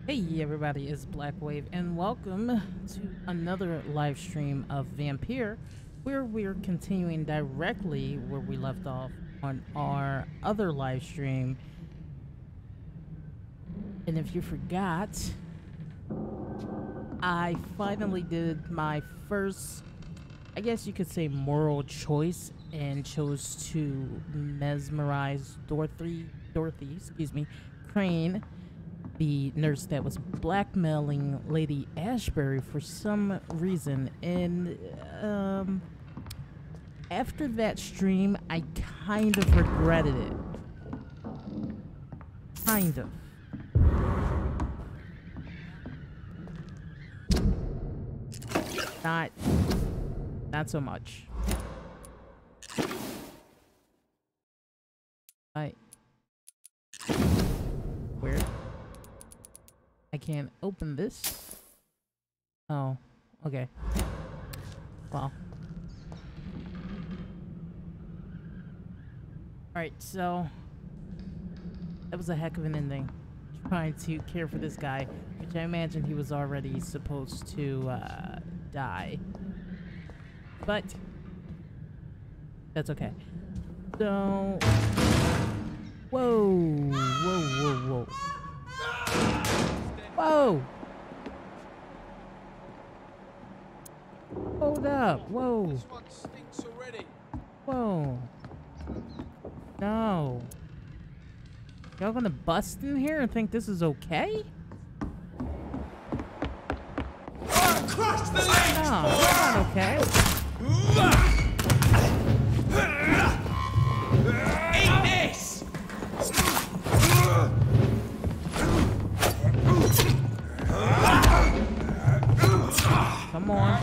Hey everybody, it's Black Wave and welcome to another live stream of Vampyr, where we're continuing directly where we left off on our other live stream. And if you forgot, I finally did my first, I guess you could say, moral choice and chose to mesmerize Dorothy, Crane, the nurse that was blackmailing Lady Ashbury for some reason. And after that stream, I kind of regretted it. Kind of. Not so much. Weird. I can't open this. Oh, okay. Well. Alright, so that was a heck of an ending. Trying to care for this guy, which I imagine he was already supposed to die. But that's okay. So, whoa. Whoa! Hold up! Whoa! This one stinks already. Whoa! No! Y'all gonna bust in here and think this is okay? Crush the legs! No, it's not okay. Eat this! Come on.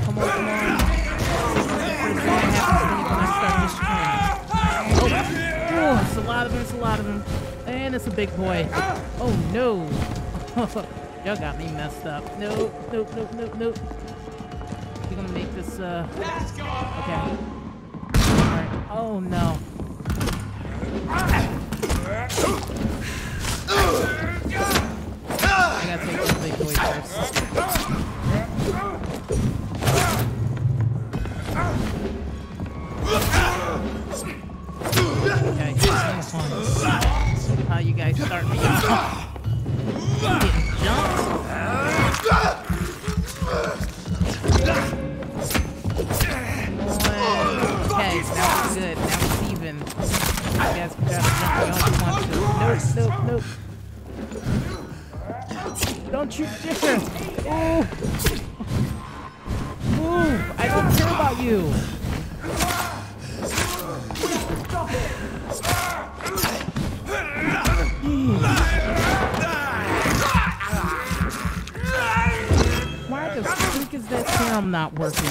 Oh, it's a lot of them. And it's a big boy. Oh no. Y'all got me messed up. Nope. We're gonna make this, okay. Alright. Oh no. I gotta take this big boy first. Okay, how you guys start me off? Getting jumped? Okay, that was good. That was even. You guys can try to jump me on. Nope. Don't you dare! Move! I don't care about you! Why the freak is that serum not working?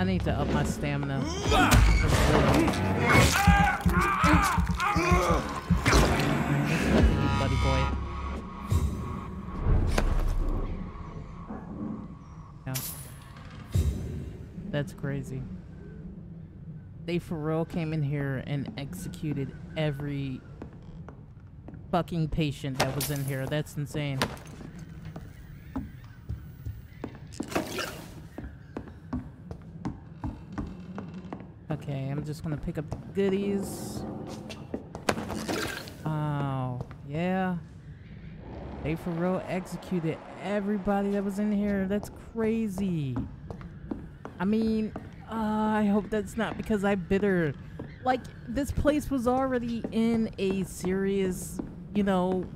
I need to up my stamina. Buddy boy. Yeah. That's crazy. They for real came in here and executed every fucking patient that was in here. That's insane. Okay, I'm just gonna pick up the goodies. Oh, yeah. They for real executed everybody that was in here. That's crazy. I mean, I hope that's not because I bit her. Like, this place was already in a serious,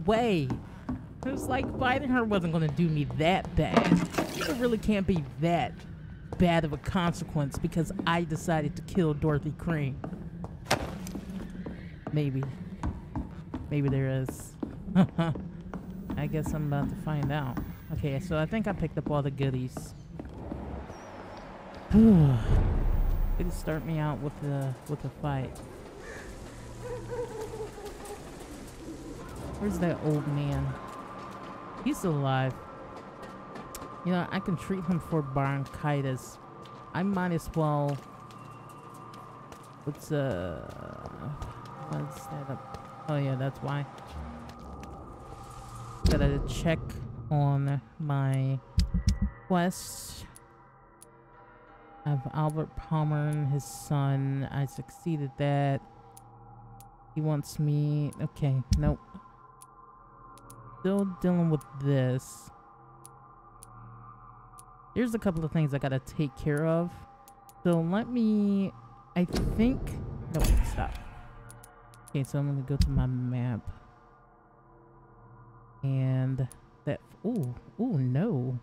way. It was like fighting her wasn't gonna do me that bad. It really can't be that bad of a consequence because I decided to kill Dorothy Crane. Maybe there is. I guess I'm about to find out. Okay, so I think I picked up all the goodies. It'll start me out with the fight. Where's that old man? He's still alive. You know, I can treat him for bronchitis. I might as well What's that up? Oh yeah, that's why. Gotta check on my quest. I have Albert Palmer and his son. I succeeded that. He wants me. Okay, nope. Still dealing with this. Here's a couple of things I gotta take care of. So let me. I think. No, stop. Okay, so I'm gonna go to my map. And that. Ooh, no.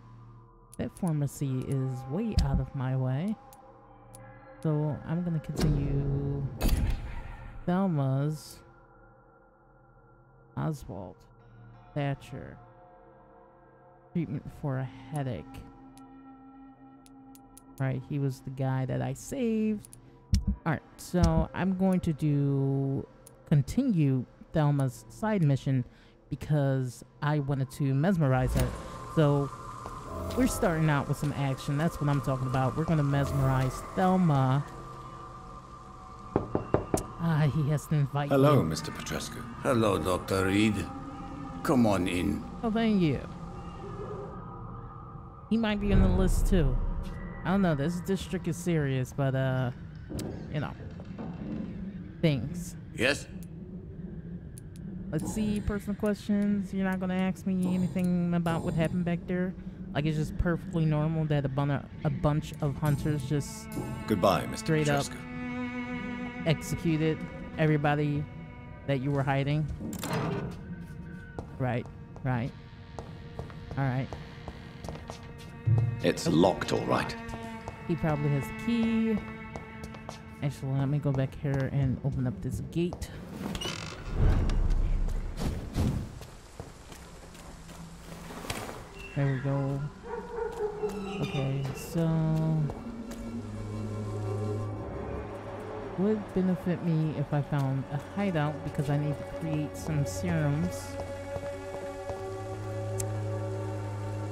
That pharmacy is way out of my way. So I'm gonna continue Thelma's, Oswald, Thatcher, treatment for a headache. Right, he was the guy that I saved. Alright, so I'm going to continue Thelma's side mission because I wanted to mesmerize her. So we're starting out with some action. That's what I'm talking about. We're going to mesmerize Thelma. Ah, he has to invite Hello, me. Mr. Petrescu. Hello, Dr. Reed. Come on in. Oh, thank you. He might be on the list too. I don't know. This district is serious, but you know, things. Yes? Let's see. Personal questions. You're not gonna ask me anything about what happened back there. Like it's just perfectly normal that a bunch of hunters just Goodbye, Mr. straight up Petrescu. executed everybody that you were hiding. Right. Alright. It's locked, all right. He probably has the key. Actually, let me go back here and open up this gate. There we go. Okay, so would benefit me if I found a hideout because I need to create some serums.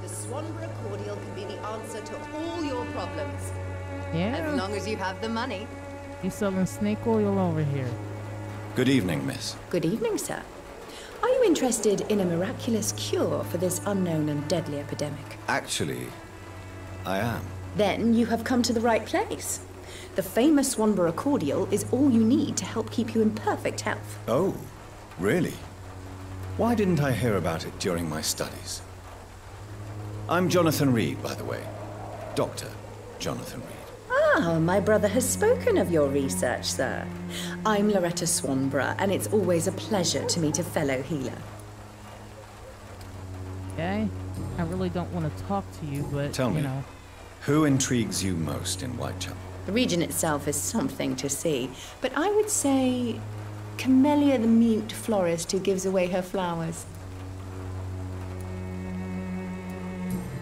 The Swanborough cordial can be the answer to all your problems. Yeah, As long as you have the money. you selling snake oil over here. Good evening, miss. Good evening, sir. Are you interested in a miraculous cure for this unknown and deadly epidemic? Actually, I am. Then you have come to the right place. The famous Swanborough cordial is all you need to help keep you in perfect health. Oh, really? Why didn't I hear about it during my studies? I'm Jonathan Reed, by the way. Dr. Jonathan Reed. Ah, my brother has spoken of your research, sir. I'm Loretta Swanborough, and it's always a pleasure to meet a fellow healer. Okay? I really don't want to talk to you, but, Tell me, you know. who intrigues you most in Whitechapel? The region itself is something to see, but I would say Camellia the mute florist who gives away her flowers.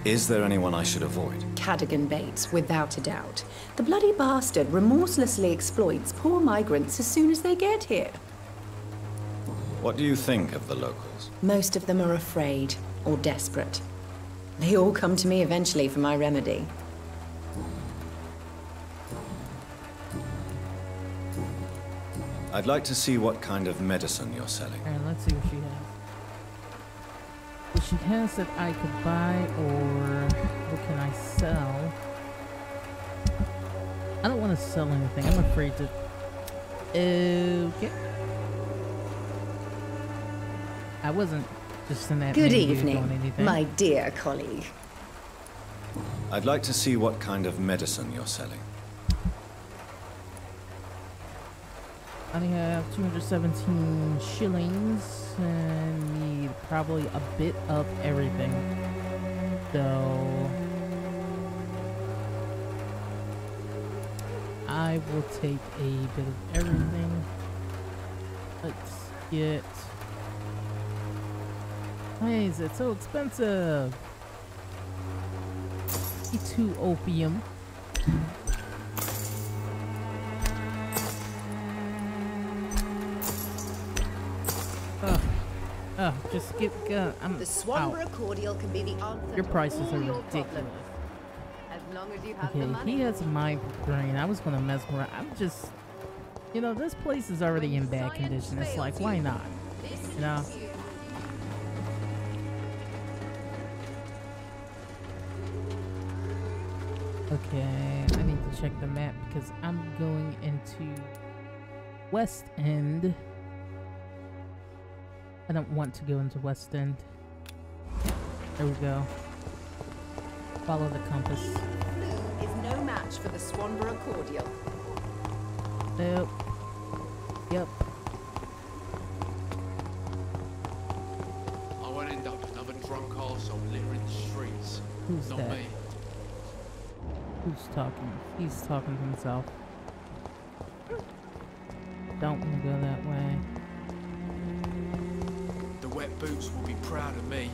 Is there anyone I should avoid? Cadogan Bates, without a doubt. The bloody bastard remorselessly exploits poor migrants as soon as they get here. What do you think of the locals? Most of them are afraid or desperate. They all come to me eventually for my remedy. I'd like to see what kind of medicine you're selling. Alright, let's see what she has. What she has that I could buy, or what can I sell? I don't want to sell anything. I'm afraid to. Okay. I wasn't just in that. Good mood doing evening, anything. my dear colleague. I'd like to see what kind of medicine you're selling. I only have 217 shillings and need probably a bit of everything. So I will take a bit of everything. Let's get. Why is it so expensive? 52 opium. Just get I'm The out. Swanborough cordial can be the answer Your to prices all are your ridiculous. problems. As long as you have the Okay, money. he has my brain. I was gonna mess around. I'm just You know, this place is already in bad condition. It's like, why not? You know? Okay, I need to check the map because I'm going into West End. I don't want to go into West End. There we go. Follow the compass. Blue is no match for the Swanborough cordial. Nope. Yep. I won't end up another drunk arsehole littering the streets. Who's Not that? me. Who's talking? He's talking to himself. Don't want to go that way. The wet boots will be proud of me.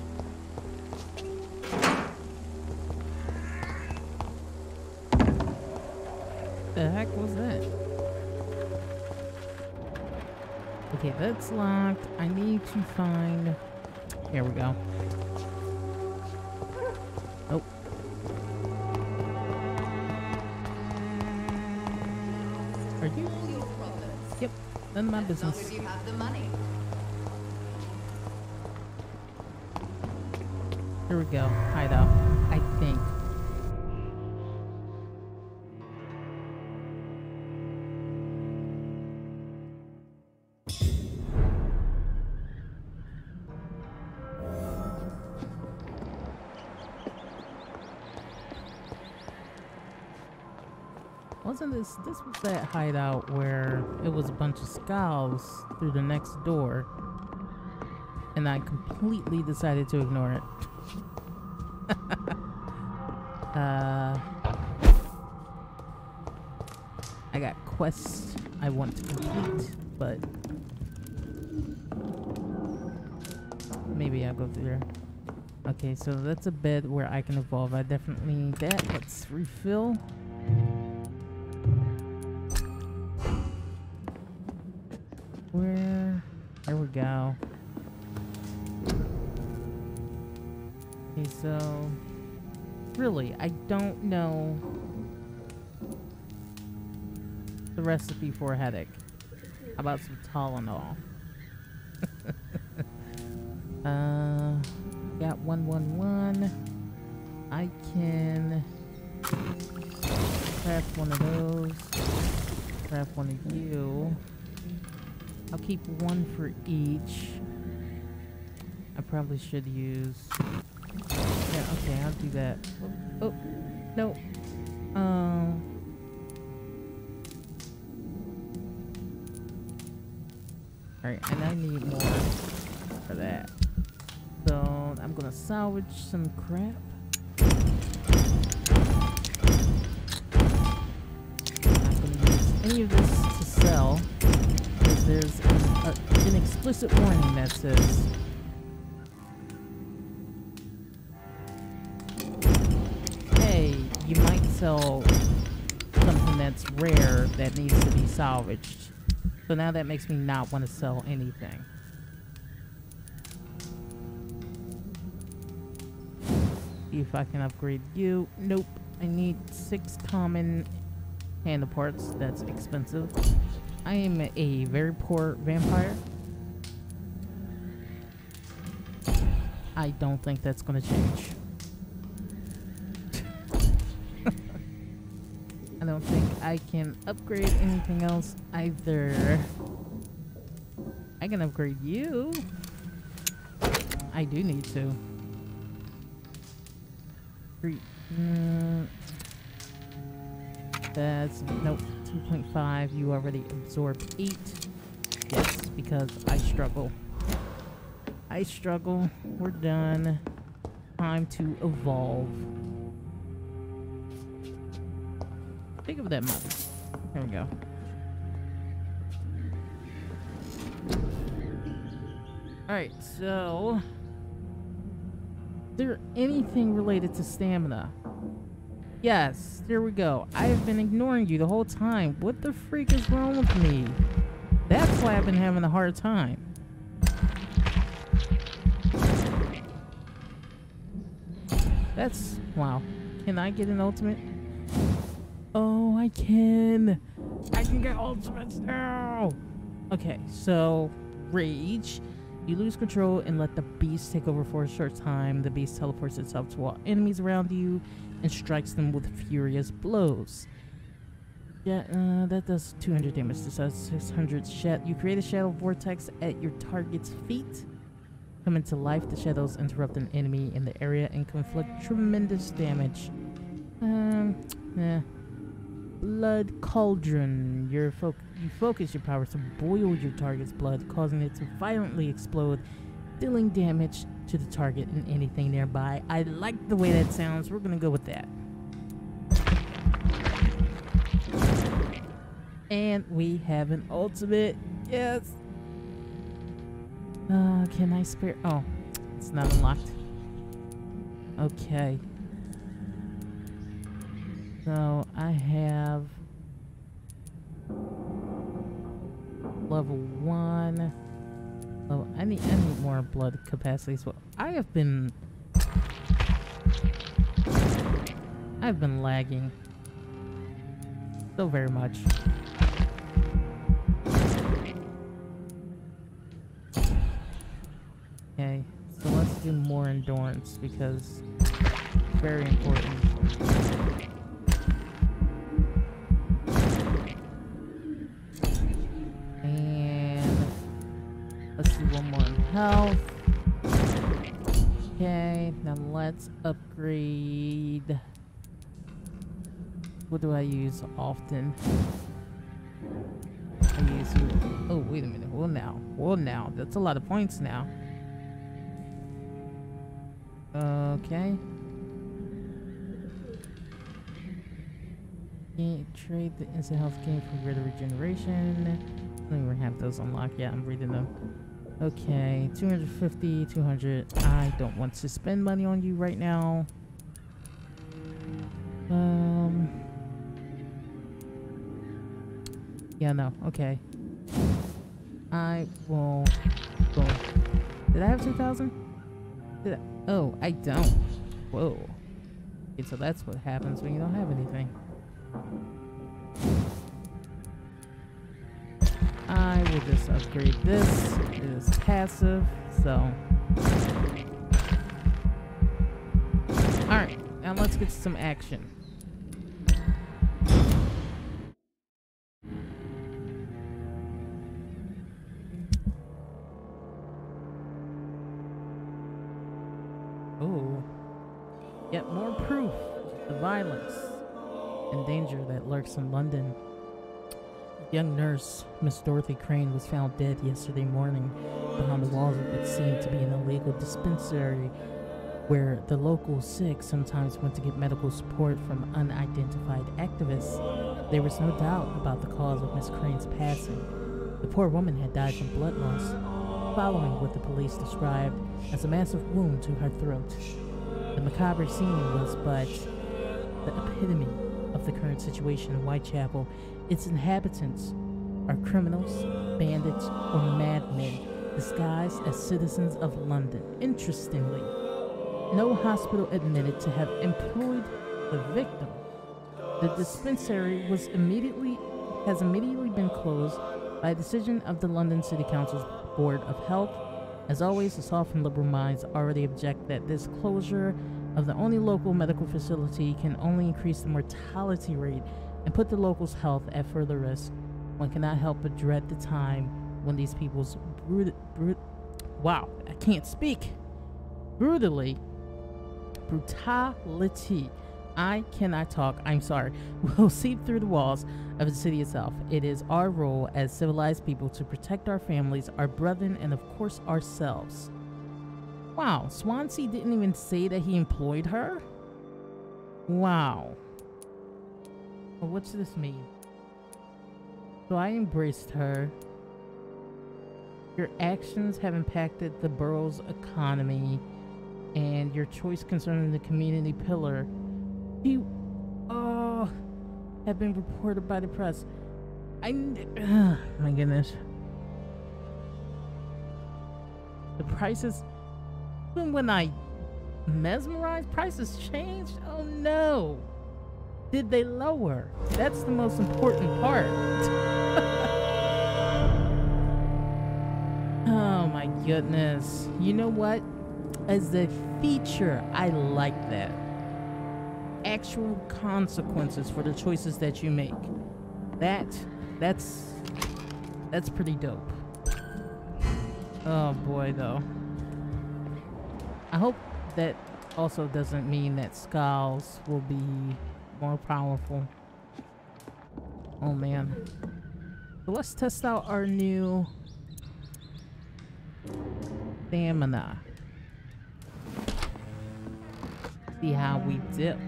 The heck was that? Okay, that's locked. I need to find... Here we go. Nope. Are you? Your problems. Yep. None of my As long business. as you have the money. Here we go. Hideout. I think. Wasn't this was that hideout where it was a bunch of skulls through the next door, and I completely decided to ignore it. I got quests I want to complete, but maybe I'll go through there. Okay, so that's a bed where I can evolve. I definitely need that. Let's refill. Where? There we go. Okay, so really, I don't know the recipe for a headache. How about some Tylenol? Got 111. I can craft one of those. Craft one of you. I'll keep one for each. I probably should use... Yeah, okay, I'll do that. Oh, no. Alright, and I need more for that. So, I'm gonna salvage some crap. I'm not gonna use any of this to sell, because there's an explicit warning that says you might sell something that's rare that needs to be salvaged. So now that makes me not want to sell anything. See if I can upgrade you. Nope. I need 6 common handle parts. That's expensive. I am a very poor vampire. I don't think that's going to change. I don't think I can upgrade anything else either. I can upgrade you. I do need to. That's, nope, 2.5. You already absorbed 8. Yes, because I struggle. I struggle. We're done. Time to evolve. Think of that money. There we go. Alright, so... Is there anything related to stamina? Yes, there we go. I have been ignoring you the whole time. What the freak is wrong with me? That's why I've been having a hard time. That's... wow. Can I get an ultimate? Oh, I can get ultimates now. Okay, so rage. You lose control and let the beast take over for a short time. The beast teleports itself to all enemies around you and strikes them with furious blows. Yeah, that does 200 damage. This does 600 shadow. You create a shadow vortex at your target's feet. Come into life. The shadows interrupt an enemy in the area and can inflict tremendous damage. Blood Cauldron. You focus your powers to boil your target's blood, causing it to violently explode, dealing damage to the target and anything nearby. I like the way that sounds. We're gonna go with that. And we have an ultimate. Yes. Can I spare? Oh, it's not unlocked. Okay. So I have level 1. Oh, I need more blood capacity. So I've been lagging so very much. Okay, so let's do more endurance because it's very important. Health. Okay, now let's upgrade. What do I use often? I use. Oh, wait a minute. Well, now. That's a lot of points now. Okay. Trade the instant health gain for greater regeneration. I don't even have those unlocked yet. I'm reading them. Okay, 250, 200. I don't want to spend money on you right now. Yeah, no. Okay. I will go. Did I have 2,000? Did I? Oh, I don't. Whoa. Okay, so that's what happens when you don't have anything. I will just upgrade this. It is passive, so. Alright, now let's get some action. Oh. Yet more proof of the violence and danger that lurks in London. Young nurse, Miss Dorothy Crane, was found dead yesterday morning behind the walls of what seemed to be an illegal dispensary where the local sick sometimes went to get medical support from unidentified activists. There was no doubt about the cause of Miss Crane's passing. The poor woman had died from blood loss, following what the police described as a massive wound to her throat. The macabre scene was but the epitome of the current situation in Whitechapel. Its inhabitants are criminals, bandits, or madmen disguised as citizens of London. Interestingly, no hospital admitted to have employed the victim. The dispensary has immediately been closed by a decision of the London City Council's Board of Health. As always, the soft and liberal minds already object that this closure of the only local medical facility can only increase the mortality rate and put the locals' health at further risk. One cannot help but dread the time when these people's brutality. I cannot talk, I'm sorry. Will seep through the walls of the city itself. It is our role as civilized people to protect our families, our brethren, and of course ourselves. Wow, Swansea didn't even say that he employed her? Wow. Well, what's this mean? So I embraced her. Your actions have impacted the borough's economy, and your choice concerning the community pillar have been reported by the press. My goodness. The prices, even when I mesmerized, prices changed? Oh no. did they lower? That's the most important part. Oh my goodness. You know what? As a feature, I like that. Actual consequences for the choices that you make. That's pretty dope. Oh boy, though. I hope that also doesn't mean that skulls will be more powerful. Oh man. So let's test out our new stamina. See how we dip.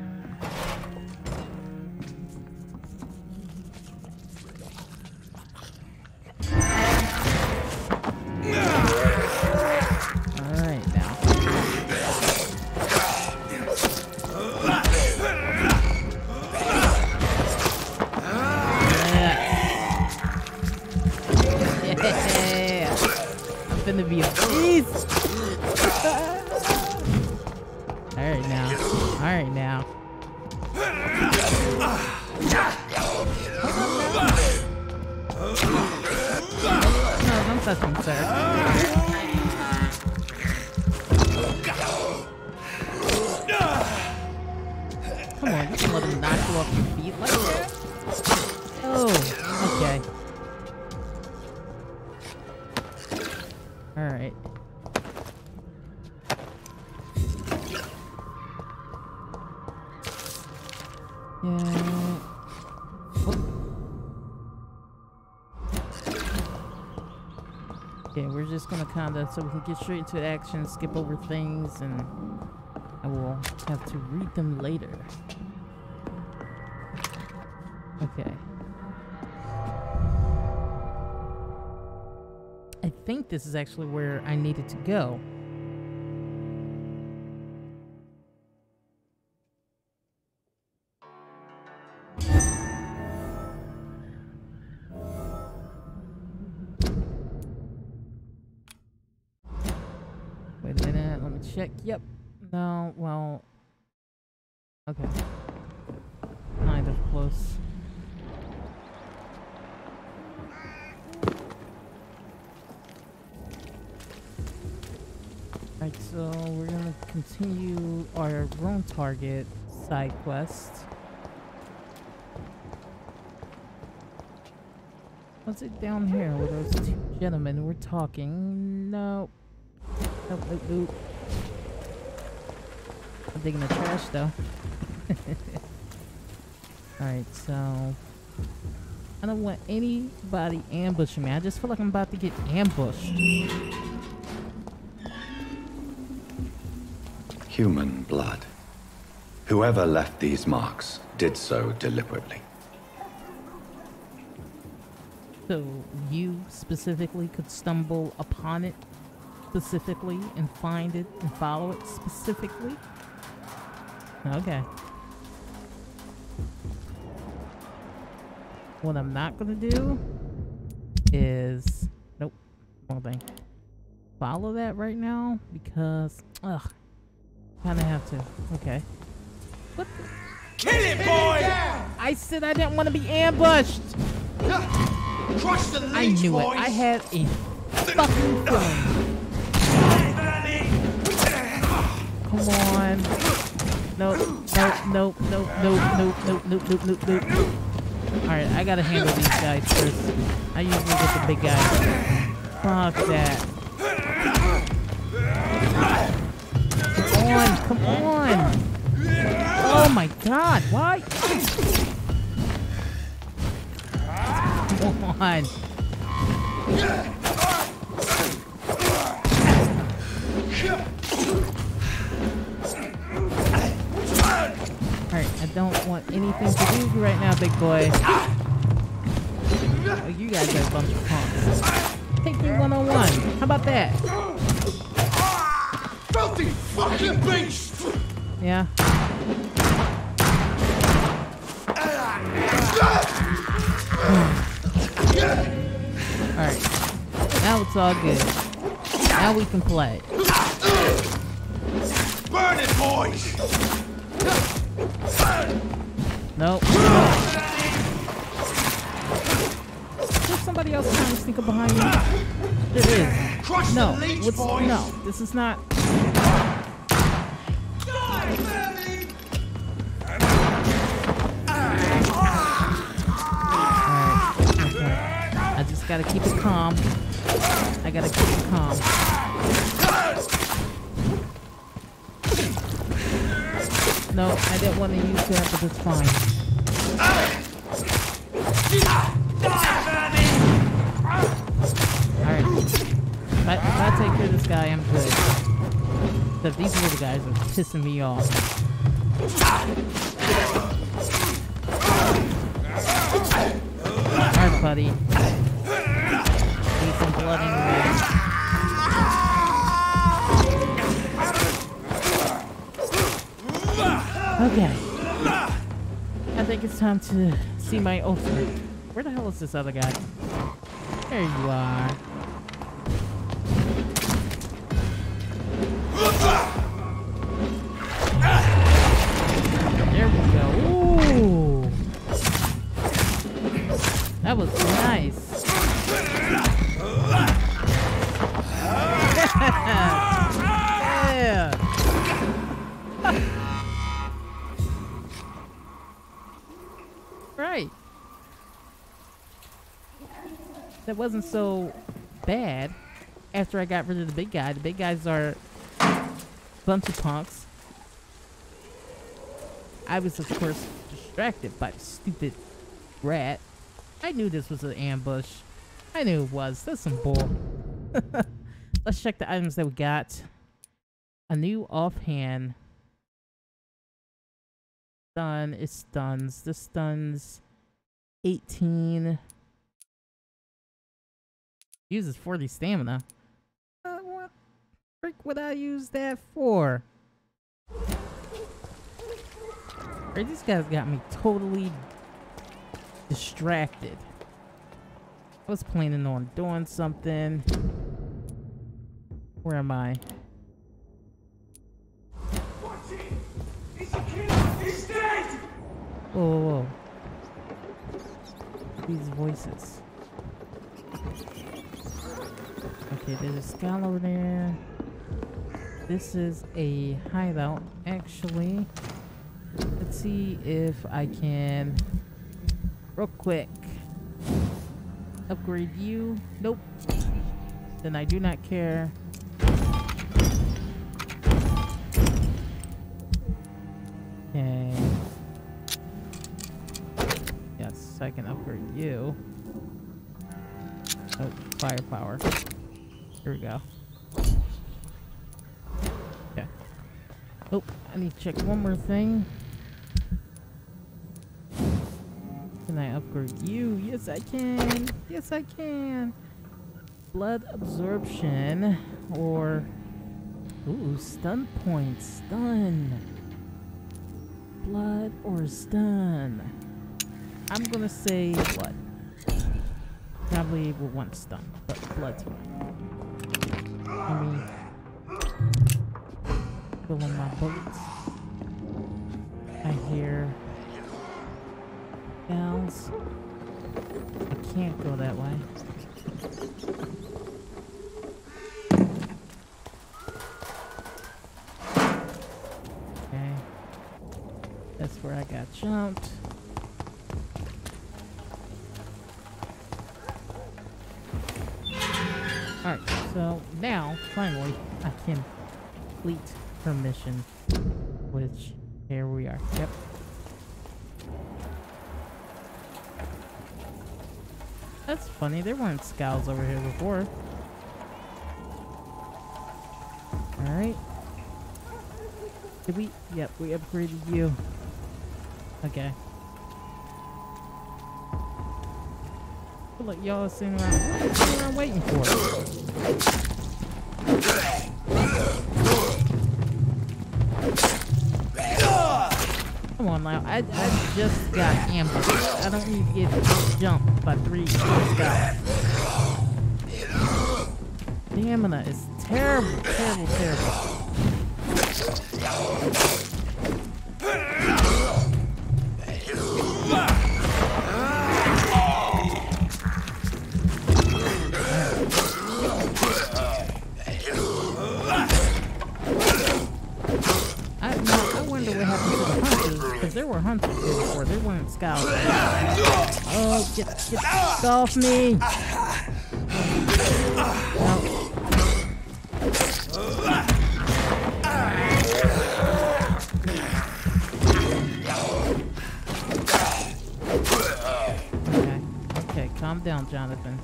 Alright now. Yeah. I'm finna be a beast. Alright now. Alright now. No, don't touch me, sir. Come on, you can let him knock you off your feet like that? Oh, okay. Alright. Yeah. Okay, we're just gonna kinda, so we can get straight into action, skip over things, and I will have to read them later. Okay. I think this is actually where I needed to go. Wait a minute, let me check. Yep. No, well. Okay. Kind of close. Alright, so we're gonna continue our wrong target side quest. What's it down here where those two gentlemen were talking? No. Nope, nope, nope. I'm digging the trash though. Alright, so I don't want anybody ambushing me. I just feel like I'm about to get ambushed. Human blood. Whoever left these marks did so deliberately. So you specifically could stumble upon it specifically and find it and follow it specifically? Okay. What I'm not gonna do is, nope, wrong thing. Follow that right now because, ugh, kind of have to. Okay. What? Kill him, boy! I said I didn't want to be ambushed. Crush the leech, I knew boys. it. I had a fucking feeling. Come on. Nope, nope, nope, nope, nope, nope, nope, nope, nope, nope, nope. Alright, I gotta handle these guys first. I usually get the big guys. Fuck that. Come on! Oh my god, why? Come on. Alright, I don't want anything to do with you right now, big boy. Oh, you guys are a bunch of punks. Take me one-on-one. How about that? Filthy fucking beast! Yeah. Alright. Now it's all good. Now we can play. Burn it, boys! Nope. There's somebody else trying to sneak up behind me. There is. No. No. This is not. I just gotta keep it calm. I gotta keep it calm. No, I didn't want to use that, but it's fine. Alright. If I take care of this guy, I'm good. But these little guys are pissing me off. Alright, buddy. Need some blood in your ass. Okay. I think it's time to see my ultimate. Where the hell is this other guy? There you are. There we go. Ooh. That was nice. Yeah. Right. That wasn't so bad after I got rid of the big guy. The big guys are a bunch of punks. I was, of course, distracted by the stupid rat. I knew this was an ambush. I knew it was. That's some bull. Let's check the items that we got. A new offhand. Stun. It stuns. This stuns 18. Uses 40 stamina. What frick would I use that for? Right, these guys got me totally distracted. I was planning on doing something. Where am I? Whoa, whoa, whoa. These voices. Okay, there's a scout over there. This is a hideout, actually. Let's see if I can, real quick, upgrade you. Nope. Then I do not care. Okay. Yes, I can upgrade you. Oh, firepower. Here we go. Okay. Oh, I need to check one more thing. Can I upgrade you? Yes, I can. Yes, I can. Blood absorption or... Ooh, stun points. Stun. Blood or stun. I'm gonna say what? Probably will want stun, but blood's fine. Let me fill in my bullets. I hear bells. I can't go that way. Okay. That's where I got jumped. Alright, so now, finally, I can complete her mission. Which, here we are. Yep. That's funny, there weren't scouts over here before. Alright. Did we? Yep, we upgraded you. Okay. Look, y'all sitting around. What are you sitting around waiting for? Come on now, I just got ambushed. I don't need to get jumped by three scouts. Stamina is terrible, terrible, terrible. there were hunters here before. They weren't scouts. Oh, get off me! No. Okay, calm down, Jonathan.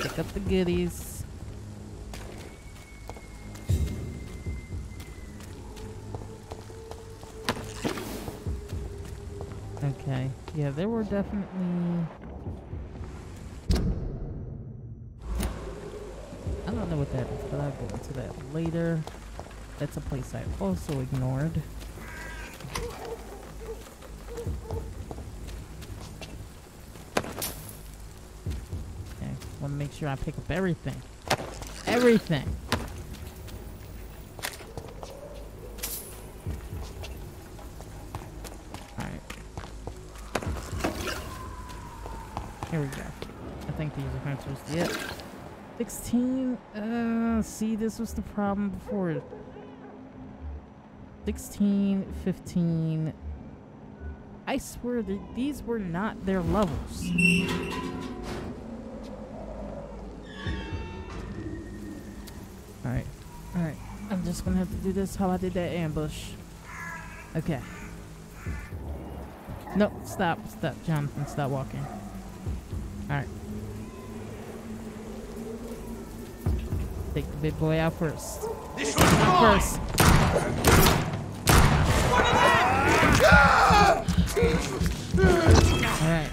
Pick up the goodies. Okay, yeah, there were definitely... I don't know what that is, but I'll go into that later. That's a place I also ignored. Okay, want to make sure I pick up everything. Everything! Alright. Here we go. I think these are hunters. Yep. 16, see, this was the problem before. 16, 15. I swear that these were not their levels. Alright, alright. I'm just gonna have to do this how I did that ambush. Okay. No, stop, Jonathan, stop walking. Alright. Take the big boy out first. This one's mine. First. Alright.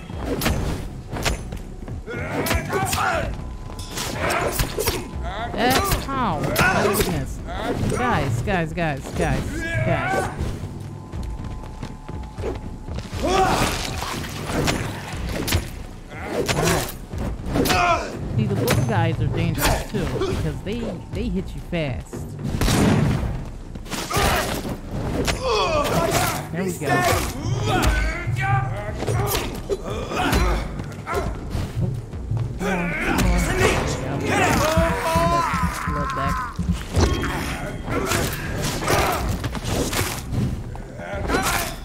Ow! My goodness. Guys. See, the little guys are dangerous too, because they hit you fast. There we go.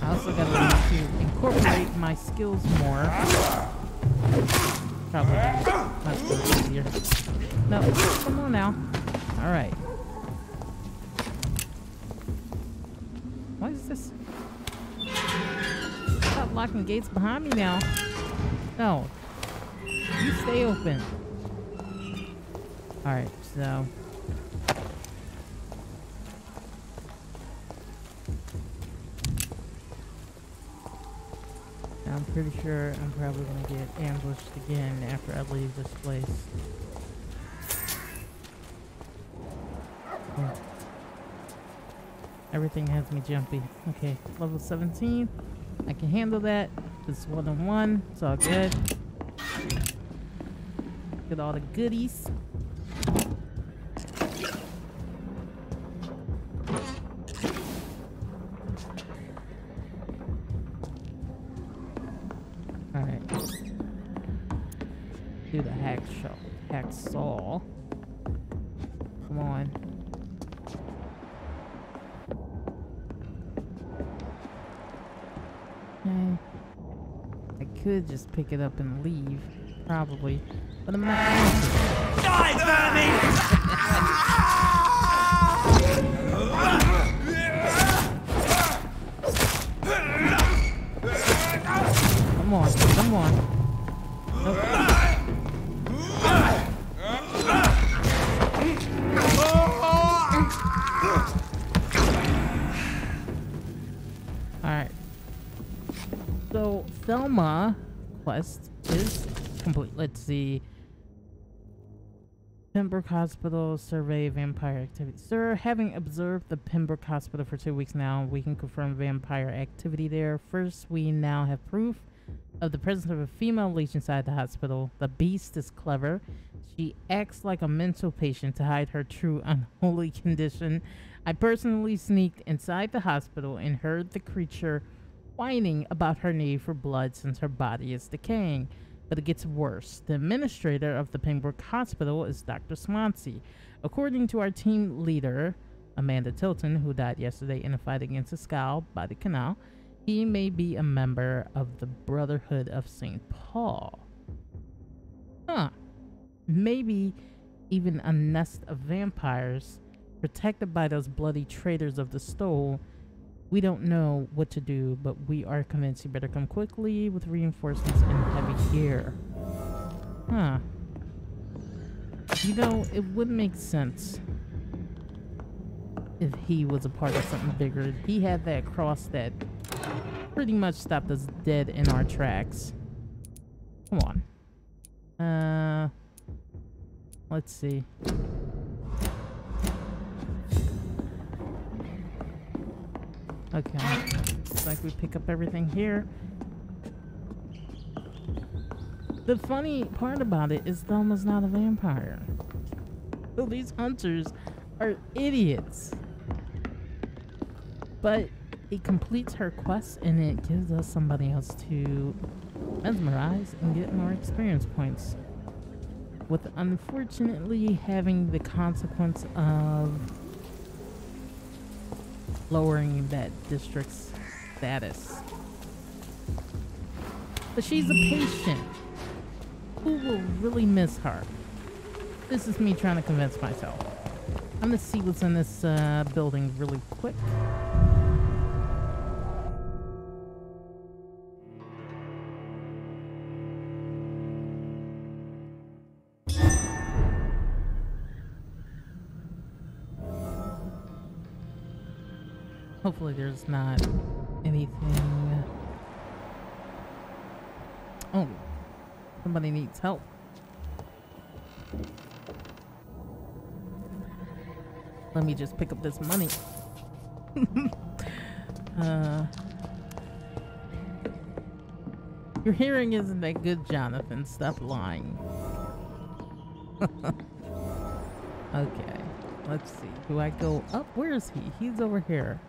I also gotta learn to incorporate my skills more. Probably much easier. No, come on now. Alright. What is this? Stop locking gates behind me now. No. You stay open. Alright, so... I'm pretty sure I'm probably gonna get ambushed again after I leave this place. Yeah. Everything has me jumpy. Okay, level 17. I can handle that. It's one-on-one. It's all good. Get all the goodies. Alright. Do the hacksaw. Come on. Okay. I could just pick it up and leave, probably, but I'm not going to. Die, vermin! Come on. Nope. Alright. So, Thelma quest is complete. Let's see. Pembroke Hospital survey vampire activity. Sir, having observed the Pembroke Hospital for 2 weeks now, we can confirm vampire activity there. First, we now have proof of the presence of a female leech inside the hospital. The beast is clever. She acts like a mental patient to hide her true unholy condition. I personally sneaked inside the hospital and heard the creature whining about her need for blood since her body is decaying. But it gets worse. The administrator of the Pembroke Hospital is Dr. Swansea. According to our team leader, Amanda Tilton, who died yesterday in a fight against a scowl by the canal, He may be a member of the Brotherhood of St. Paul. Huh. Maybe even a nest of vampires protected by those bloody traitors of the stole. We don't know what to do, but we are convinced you better come quickly with reinforcements and heavy gear. Huh. You know, it would make sense if he was a part of something bigger. He had that cross that pretty much stopped us dead in our tracks. Come on. Let's see. Okay. Looks like we pick up everything here. The funny part about it is Thelma's not a vampire. So these hunters are idiots. But it completes her quest and it gives us somebody else to mesmerize and get more experience points. With unfortunately having the consequence of lowering that district's status. But she's a patient who will really miss her. This is me trying to convince myself. I'm gonna see what's in this building really quick. Hopefully there's not anything. Oh, somebody needs help. Let me just pick up this money. Your hearing isn't that good, Jonathan. Stop lying. Okay, let's see. Do I go up? Where is he? He's over here.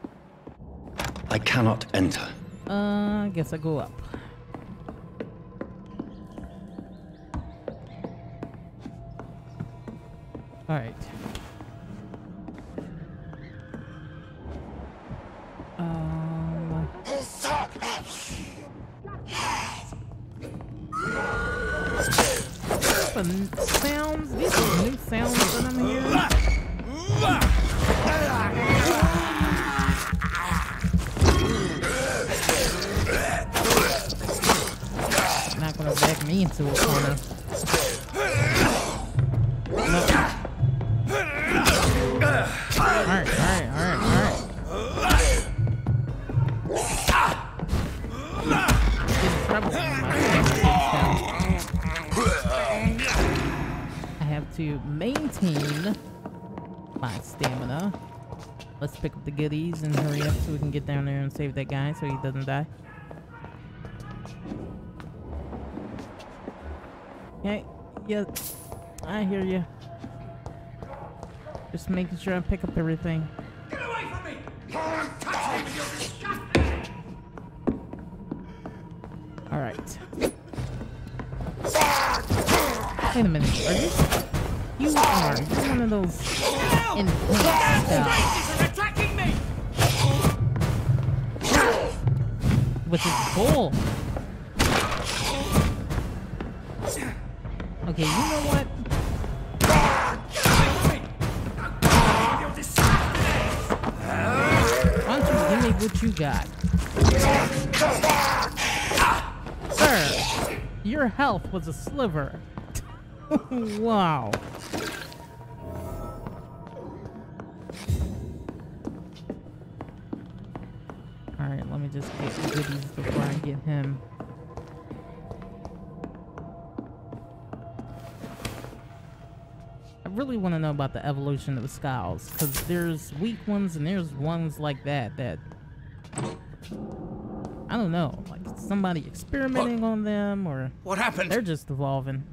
I cannot enter. I guess I go up. All right. Sounds. These are new sounds that I'm hearing. Not gonna back me into a corner. No. Alright. Get in trouble. I have to maintain my stamina. Let's pick up the goodies and hurry up so we can get down there and save that guy so he doesn't die. Okay, yeah, I hear you. Just making sure I pick up everything. Get away from me! Alright. Wait a minute, are you are one of those intense guys. They're attacking me! With his bull. Okay, you know what? Why don't you give me what you got? Sir, your health was a sliver. Wow. Alright, let me just get the goodies before I get him. I really want to know about the evolution of the skulls, because there's weak ones and there's ones like that I don't know, like somebody experimenting on them, or What happened? they're just evolving.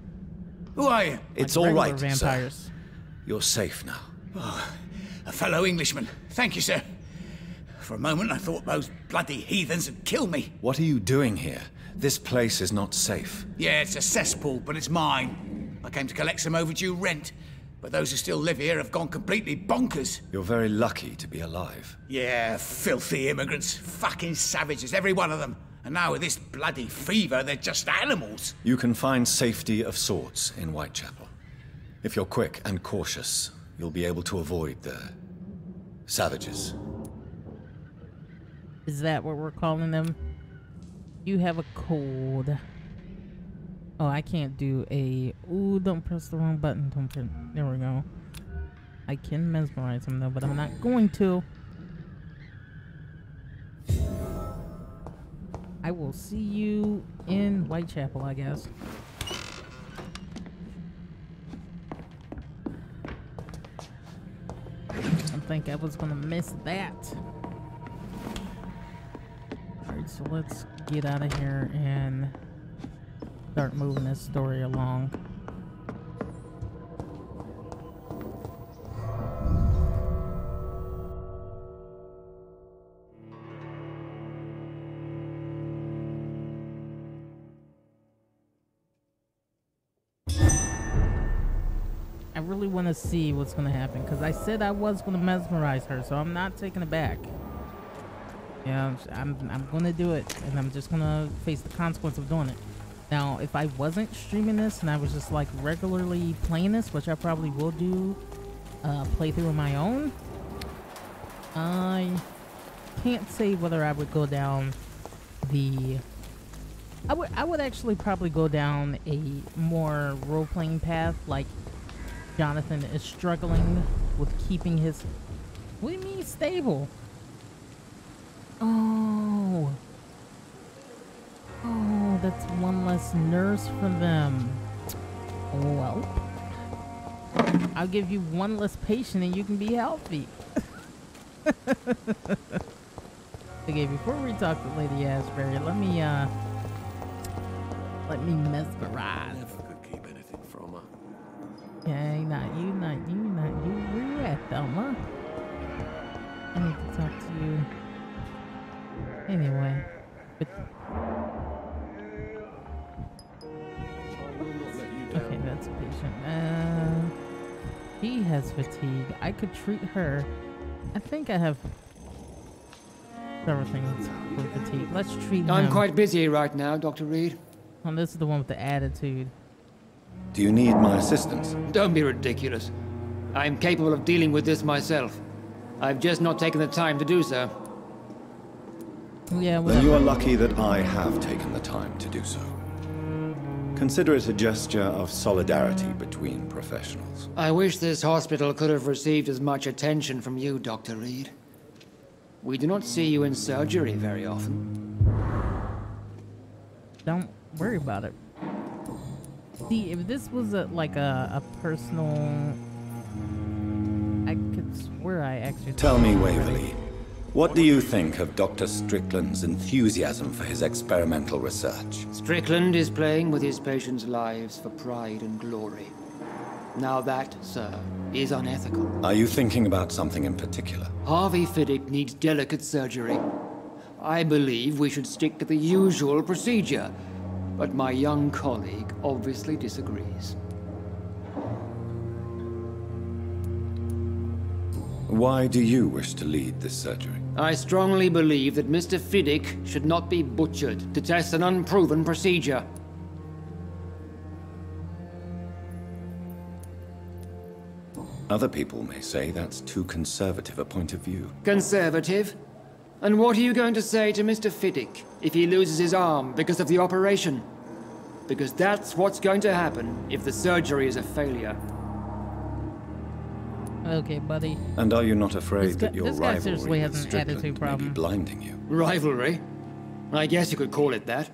Who are you? It's like all regular right, vampires. sir. You're safe now. Oh, a fellow Englishman. Thank you, sir. For a moment, I thought those bloody heathens had killed me. What are you doing here? This place is not safe. Yeah, it's a cesspool, but it's mine. I came to collect some overdue rent, but those who still live here have gone completely bonkers. You're very lucky to be alive. Yeah, filthy immigrants. Fucking savages, every one of them. And now with this bloody fever, they're just animals. You can find safety of sorts in Whitechapel. If you're quick and cautious, you'll be able to avoid the savages. Is that what we're calling them? You have a code. Oh, I can't do a... Ooh, don't press the wrong button. Don't press... There we go. I can mesmerize him, though, but I'm not going to. I will see you in Whitechapel, I guess. I didn't think I was going to miss that. Alright, so let's get out of here and start moving this story along. I really want to see what's going to happen because I said I was going to mesmerize her, so I'm not taking it back. Yeah, I'm going to do it, and I'm just going to face the consequence of doing it. Now, if I wasn't streaming this and I was just like regularly playing this, which I probably will do, play through on my own, I can't say whether I would go down the... I would actually probably go down a more role-playing path, like Jonathan is struggling with keeping his... What do you mean stable? Oh, that's one less nurse for them. Well, I'll give you one less patient and you can be healthy. Okay, before we talk to Lady Asbury, let me mesmerize. Never could keep anything from her. Okay, not you. Where you at, Thelma? I need to talk to you. Anyway, but okay, that's a patient. He has fatigue. I could treat her. I think I have several things for fatigue. Let's treat him. I'm quite busy right now, Dr. Reed. Oh, this is the one with the attitude. Do you need my assistance? Don't be ridiculous. I'm capable of dealing with this myself. I've just not taken the time to do so. Yeah, Then you are lucky that I have taken the time to do so. Consider it a gesture of solidarity between professionals. I wish this hospital could have received as much attention from you, Dr. Reed. We do not see you in surgery very often. Don't worry about it. See, if this was a personal... I could swear I actually... Tell me, Waverly, what do you think of Dr. Strickland's enthusiasm for his experimental research? Strickland is playing with his patients' lives for pride and glory. Now that, sir, is unethical. Are you thinking about something in particular? Harvey Fiddick needs delicate surgery. I believe we should stick to the usual procedure, but my young colleague obviously disagrees. Why do you wish to lead this surgery? I strongly believe that Mr. Fiddick should not be butchered to test an unproven procedure. Other people may say that's too conservative a point of view. Conservative? And what are you going to say to Mr. Fiddick if he loses his arm because of the operation? Because that's what's going to happen if the surgery is a failure. Okay, buddy. And are you not afraid that your this guy seriously rivalry has with an Strickland attitude may be problem. blinding you? Rivalry? I guess you could call it that.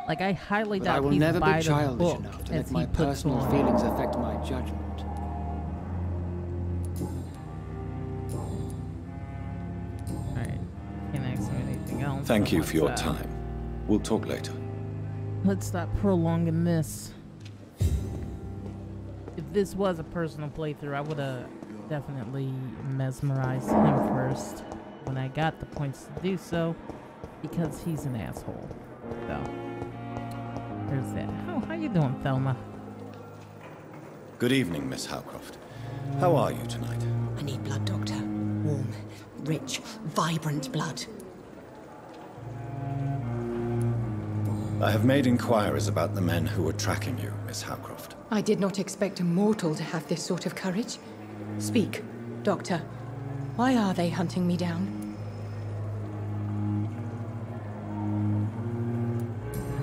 Like, I highly But doubt I will he's never by be the childish book enough to as let he my puts personal on. feelings affect my judgment. Alright, can't ask him anything else. Thank so you for your let's, time. We'll talk later. Let's stop prolonging this. If this was a personal playthrough, I would have definitely mesmerized him first when I got the points to do so, because he's an asshole. So, there's that. Oh, how you doing, Thelma? Good evening, Miss Howcroft. How are you tonight? I need blood, Doctor. Warm, rich, vibrant blood. I have made inquiries about the men who were tracking you, Miss Howcroft. I did not expect a mortal to have this sort of courage. Speak, Doctor. Why are they hunting me down?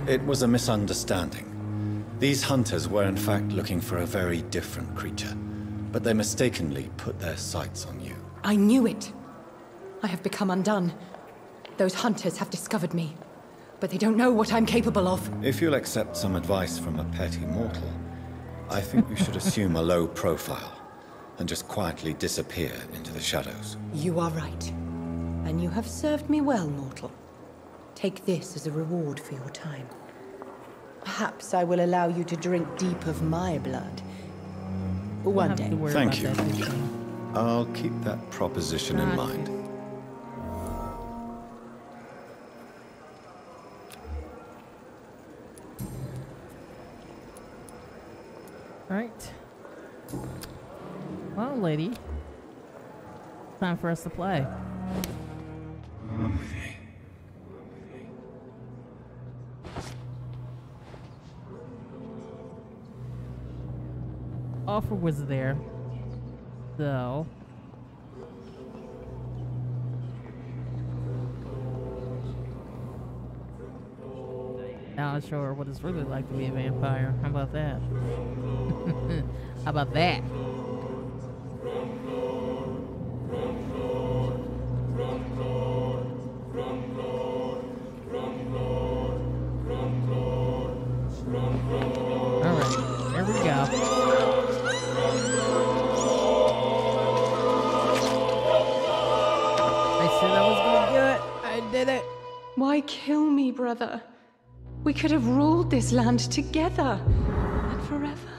It was a misunderstanding. These hunters were in fact looking for a very different creature, but they mistakenly put their sights on you. I knew it. I have become undone. Those hunters have discovered me, but they don't know what I'm capable of. If you'll accept some advice from a petty mortal, I think you should assume a low profile and just quietly disappear into the shadows. You are right. And you have served me well, mortal. Take this as a reward for your time. Perhaps I will allow you to drink deep of my blood. One day. Thank you. I'll keep that proposition in mind. Right. Well, lady. Time for us to play. Offer was there, so now I'll show her what it's really like to be a vampire. How about that? How about that? All right, there we go. Did it. Why kill me, brother? We could have ruled this land together and forever.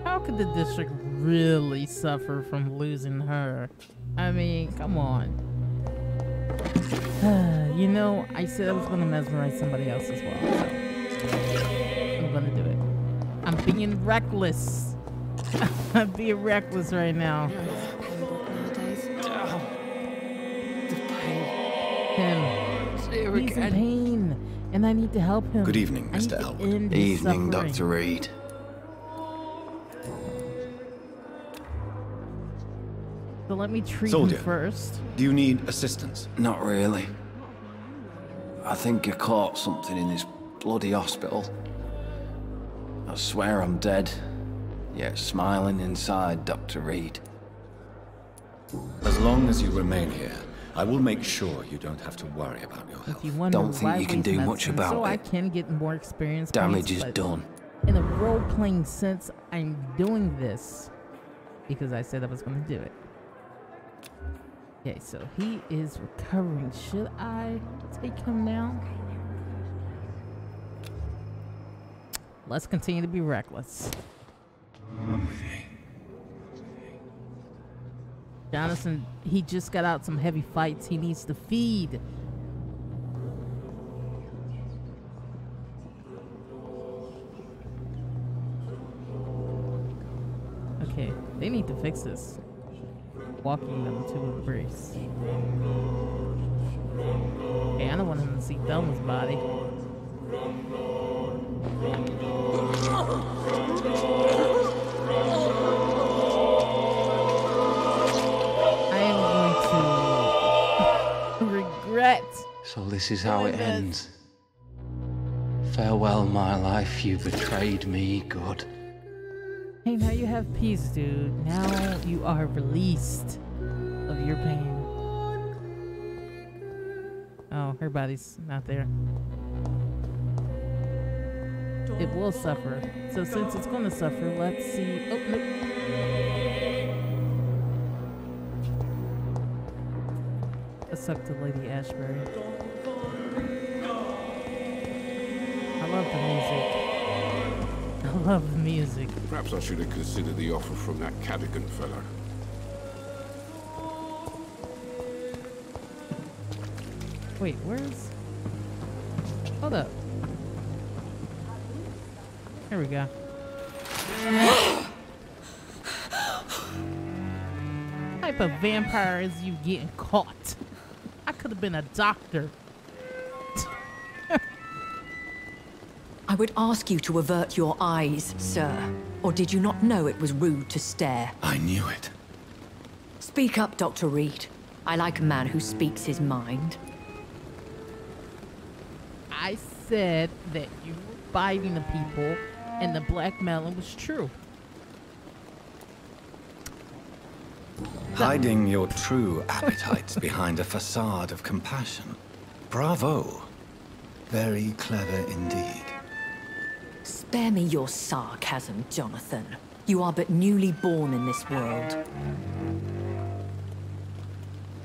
How could the district really suffer from losing her? I mean, come on. You know, I said I was going to mesmerize somebody else as well, so I'm going to do it. I'm being reckless. I'm being reckless right now. Him. He's in pain, and I need to help him. Good evening, Mr. Elwood. Evening, Dr. Reed. So let me treat Soldier, him first. Do you need assistance? Not really. I think I caught something in this bloody hospital. I swear I'm dead. Yet smiling inside, Dr. Reed. As long as you remain here, I will make sure you don't have to worry about your health. If you wonder Don't think why you can waste do much medicine, about so I it. can get more experience. Damage points, is but done. In a role-playing sense, I'm doing this because I said I was going to do it. Okay, so he is recovering. Should I take him now? Let's continue to be reckless. Jonathan, he just got out some heavy fights. He needs to feed. Okay, they need to fix this. Walking them to embrace. Okay, I don't want him to see Thelma's body. Regret. So this is how it ends. Farewell, my life. You betrayed me, good. Hey, now you have peace, dude. Now you are released of your pain. Oh, her body's not there. It will suffer. So since it's going to suffer, let's see. Oh, nope. Let's talk to Lady Ashbury. I love the music. I love the music. Perhaps I should have considered the offer from that Cadogan fellow. Wait, where's... Hold up. Here we go. What type of vampire is you getting caught? I could have been a doctor. I would ask you to avert your eyes, sir. Or did you not know it was rude to stare? I knew it. Speak up, Dr. Reed. I like a man who speaks his mind. I said that you were biting the people and the blackmailing was true. Hiding your true appetites behind a facade of compassion. Bravo. Very clever indeed. Spare me your sarcasm, Jonathan. You are but newly born in this world.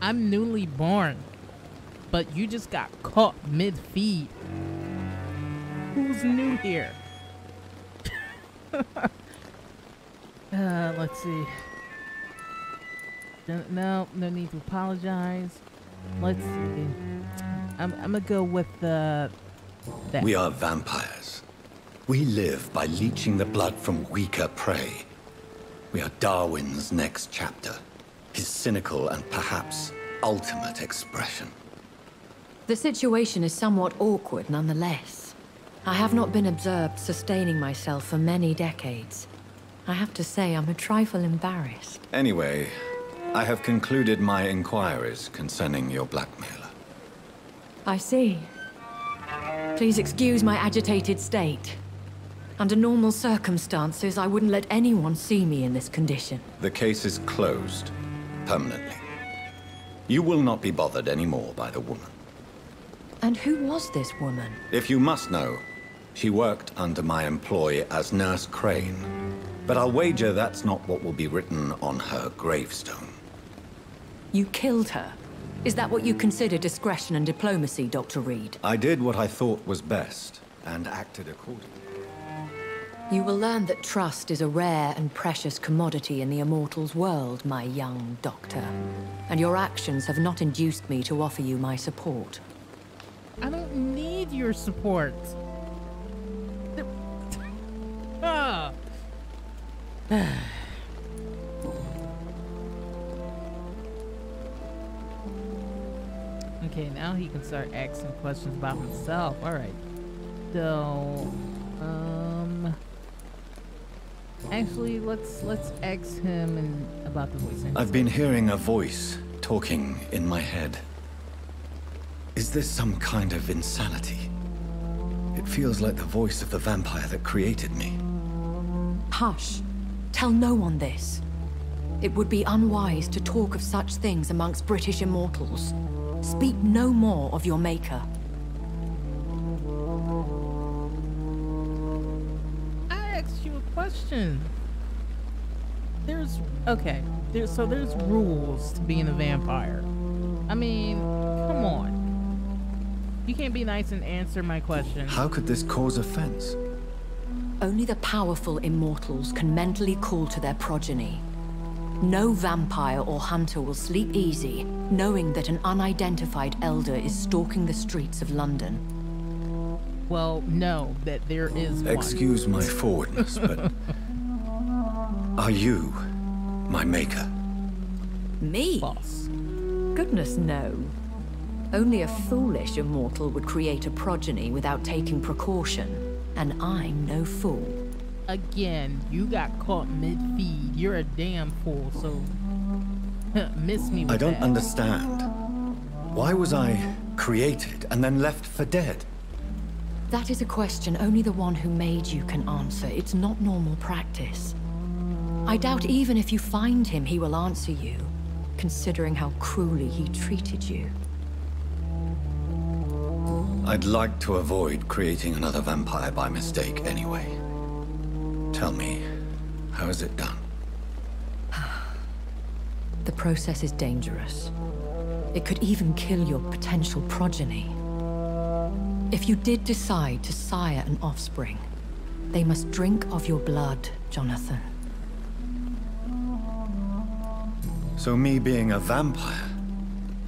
I'm newly born, but you just got caught mid-feed. Who's new here? Let's see. No need to apologize. Let's see. I'm gonna go with that. We are vampires. We live by leeching the blood from weaker prey. We are Darwin's next chapter. His cynical and perhaps ultimate expression. The situation is somewhat awkward nonetheless. I have not been observed sustaining myself for many decades. I have to say I'm a trifle embarrassed. Anyway, I have concluded my inquiries concerning your blackmailer. I see. Please excuse my agitated state. Under normal circumstances, I wouldn't let anyone see me in this condition. The case is closed. Permanently. You will not be bothered anymore by the woman. And who was this woman? If you must know, she worked under my employ as Nurse Crane. But I'll wager that's not what will be written on her gravestone. You killed her? Is that what you consider discretion and diplomacy, Dr. Reed? I did what I thought was best, and acted accordingly. You will learn that trust is a rare and precious commodity in the Immortals world, my young doctor. And your actions have not induced me to offer you my support. I don't need your support. Ah. Okay, now he can start asking questions about himself. All right. So, actually, let's ask him about the voice. I've been hearing a voice talking in my head. Is this some kind of insanity? It feels like the voice of the vampire that created me. Hush. Tell no one this. It would be unwise to talk of such things amongst British immortals. Speak no more of your maker. I asked you a question. There's rules to being a vampire. I mean, come on. You can't be nice and answer my question. How could this cause offense? Only the powerful immortals can mentally call to their progeny. No vampire or hunter will sleep easy, knowing that an unidentified elder is stalking the streets of London. Well, no, that there is one. Excuse my forwardness, but... are you my maker? Me? Boss. Goodness, no. Only a foolish immortal would create a progeny without taking precaution, and I'm no fool. Again, you got caught mid-feed. You're a damn fool, so miss me with I don't that. understand. Why was I created and then left for dead? That is a question only the one who made you can answer. It's not normal practice. I doubt even if you find him, he will answer you, considering how cruelly he treated you. I'd like to avoid creating another vampire by mistake anyway. Tell me, how is it done? The process is dangerous. It could even kill your potential progeny. If you did decide to sire an offspring, they must drink of your blood, Jonathan. So me being a vampire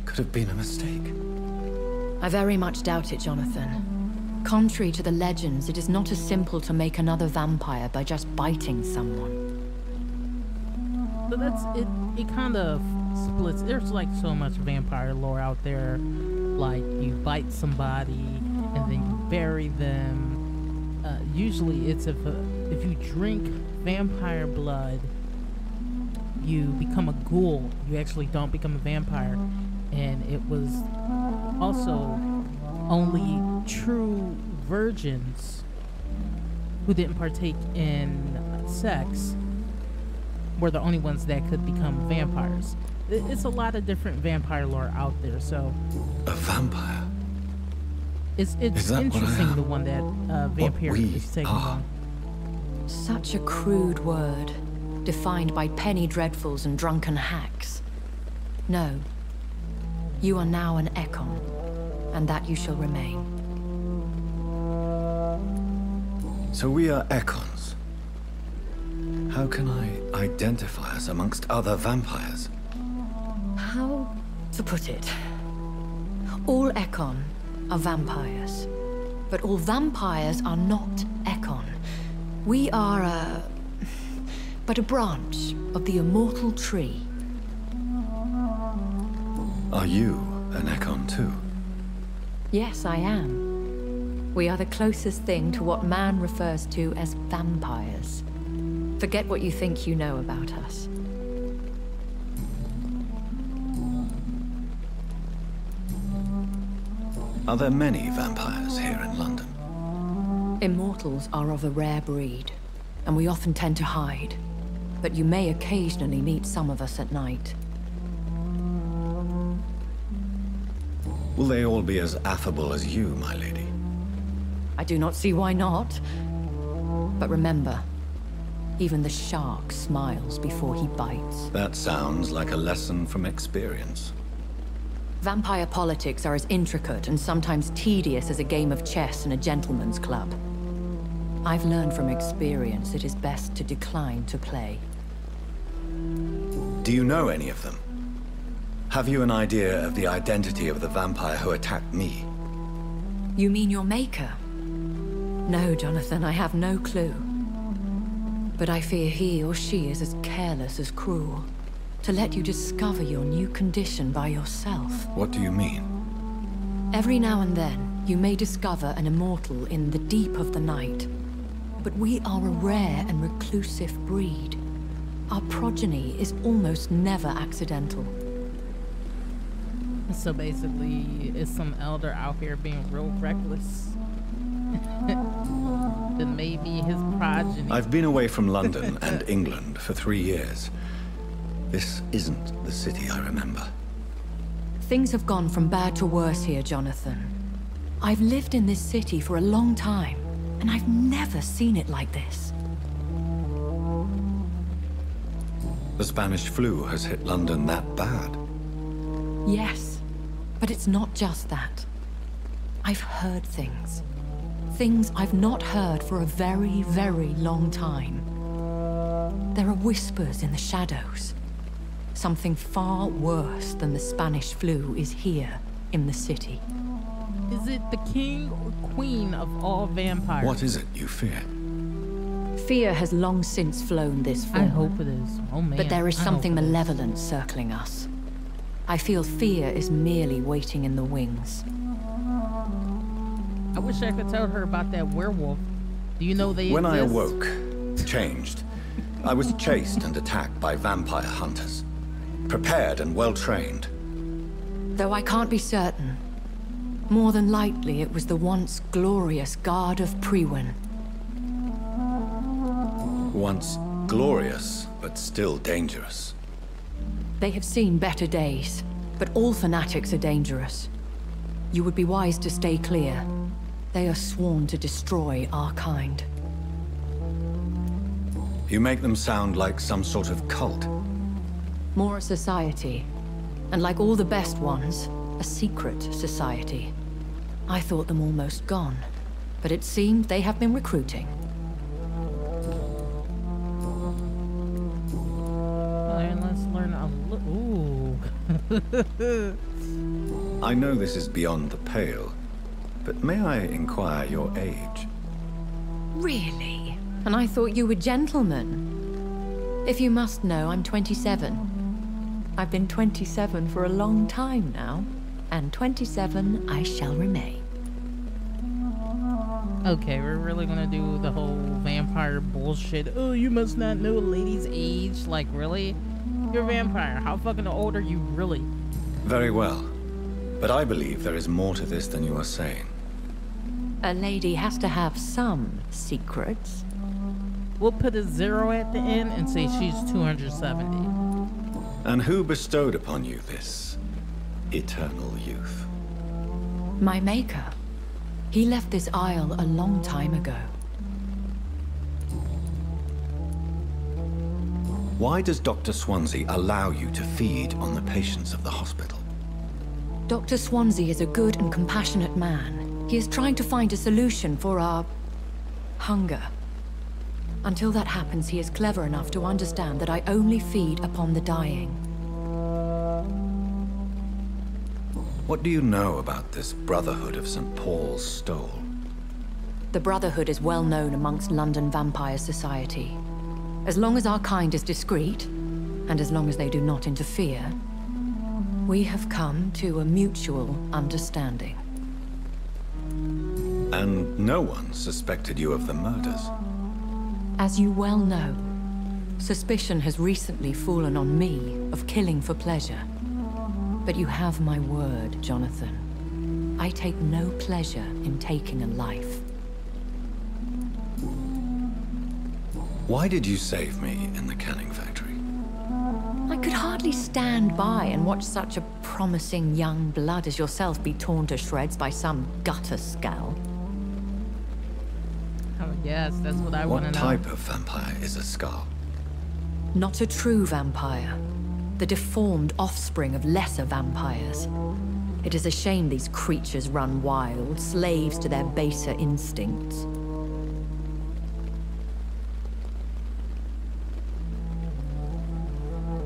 could have been a mistake? I very much doubt it, Jonathan. Contrary to the legends, it is not as simple to make another vampire by just biting someone. But that's it. It kind of splits. There's like so much vampire lore out there. Like you bite somebody and then you bury them. Usually, it's if you drink vampire blood, you become a ghoul. You actually don't become a vampire. And it was also only true virgins who didn't partake in sex were the only ones that could become vampires. It's a lot of different vampire lore out there, so... A vampire? It's interesting, the one that Vampyr is taking on. Such a crude word, defined by penny dreadfuls and drunken hacks. No. You are now an Ekon, and that you shall remain. So we are Ekons. How can I identify us amongst other vampires? How to put it? All Ekon are vampires, but all vampires are not Ekon. We are but a branch of the immortal tree. Are you an Ekon too? Yes, I am. We are the closest thing to what man refers to as vampires. Forget what you think you know about us. Are there many vampires here in London? Immortals are of a rare breed, and we often tend to hide. But you may occasionally meet some of us at night. Will they all be as affable as you, my lady? I do not see why not. But remember, even the shark smiles before he bites. That sounds like a lesson from experience. Vampire politics are as intricate and sometimes tedious as a game of chess in a gentleman's club. I've learned from experience it is best to decline to play. Do you know any of them? Have you an idea of the identity of the vampire who attacked me? You mean your maker? No, Jonathan, I have no clue. But I fear he or she is as careless as cruel. To let you discover your new condition by yourself. What do you mean? Every now and then, you may discover an immortal in the deep of the night. But we are a rare and reclusive breed. Our progeny is almost never accidental. So basically, is some elder out here being real reckless? Then maybe his progeny... I've been away from London and England for 3 years. This isn't the city I remember. Things have gone from bad to worse here, Jonathan. I've lived in this city for a long time, and I've never seen it like this. The Spanish flu has hit London that bad? Yes, but it's not just that. I've heard things. Things I've not heard for a very, very long time. There are whispers in the shadows. Something far worse than the Spanish flu is here in the city. Is it the king or queen of all vampires? What is it you fear? Fear has long since flown this form. I hope it is. Oh man. But there is something malevolent circling us. I feel fear is merely waiting in the wings. I wish I could tell her about that werewolf. Do you know they exist? When I awoke, changed, I was chased and attacked by vampire hunters. Prepared and well-trained. Though I can't be certain. More than likely, it was the once glorious Guard of Priwen. Once glorious, but still dangerous. They have seen better days, but all fanatics are dangerous. You would be wise to stay clear. They are sworn to destroy our kind. You make them sound like some sort of cult. More a society. And like all the best ones, a secret society. I thought them almost gone, but it seemed they have been recruiting. And let's learn a little. Ooh. I know this is beyond the pale, but may I inquire your age? Really? And I thought you were gentlemen. If you must know, I'm 27. I've been 27 for a long time now, and 27 I shall remain. Okay, we're really gonna do the whole vampire bullshit. Oh, you must not know a lady's age. Like, really? You're a vampire. How fucking old are you, really? Very well. But I believe there is more to this than you are saying. A lady has to have some secrets. We'll put a 0 at the end and say she's 270. And who bestowed upon you this eternal youth? My maker. He left this isle a long time ago. Why does Dr. Swansea allow you to feed on the patients of the hospital? Dr. Swansea is a good and compassionate man. He is trying to find a solution for our hunger. Until that happens, he is clever enough to understand that I only feed upon the dying. What do you know about this Brotherhood of St. Paul's Stole? The Brotherhood is well known amongst London vampire society. As long as our kind is discreet, and as long as they do not interfere, we have come to a mutual understanding. And no one suspected you of the murders? As you well know, suspicion has recently fallen on me of killing for pleasure. But you have my word, Jonathan. I take no pleasure in taking a life. Why did you save me in the canning factory? I could hardly stand by and watch such a promising young blood as yourself be torn to shreds by some gutter scowl. Oh, yes, that's what I want to know. What type of vampire is a Scar? Not a true vampire. The deformed offspring of lesser vampires. It is a shame these creatures run wild, slaves to their baser instincts.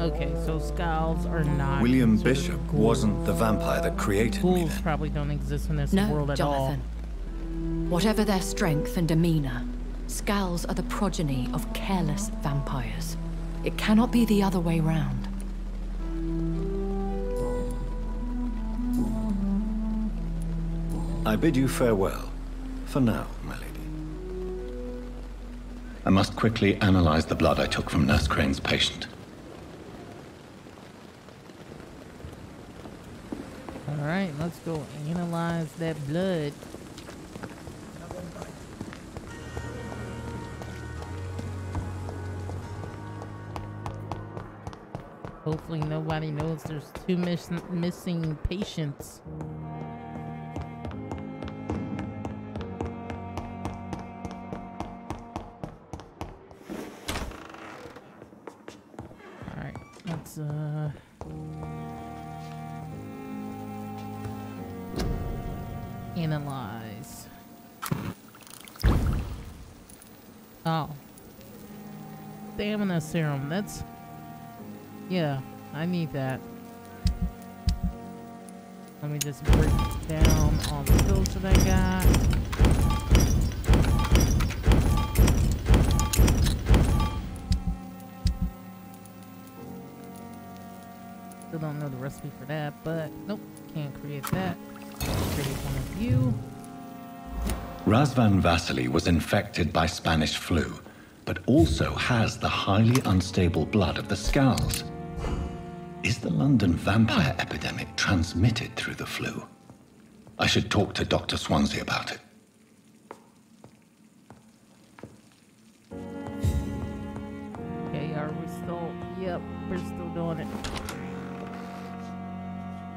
Okay, so Scowls are not... William Bishop wasn't the vampire that created me Ghouls then. probably don't exist in this No, world at Jonathan. Whatever their strength and demeanor, Scowls are the progeny of careless vampires. It cannot be the other way round. I bid you farewell. For now, my lady. I must quickly analyze the blood I took from Nurse Crane's patient. Alright, let's go analyze that blood. Hopefully nobody knows there's two missing patients. Alright, let's analyze. Oh. Stamina serum, that's... Yeah, I need that. Let me just break down all the pills that I got. Still don't know the recipe for that, but nope, can't create that. Create one of you. Razvan Vasily was infected by Spanish flu, but also has the highly unstable blood of the Scowls. Is the London vampire epidemic transmitted through the flu? I should talk to Dr. Swansea about it. Okay, are we still... Yep, we're still doing it.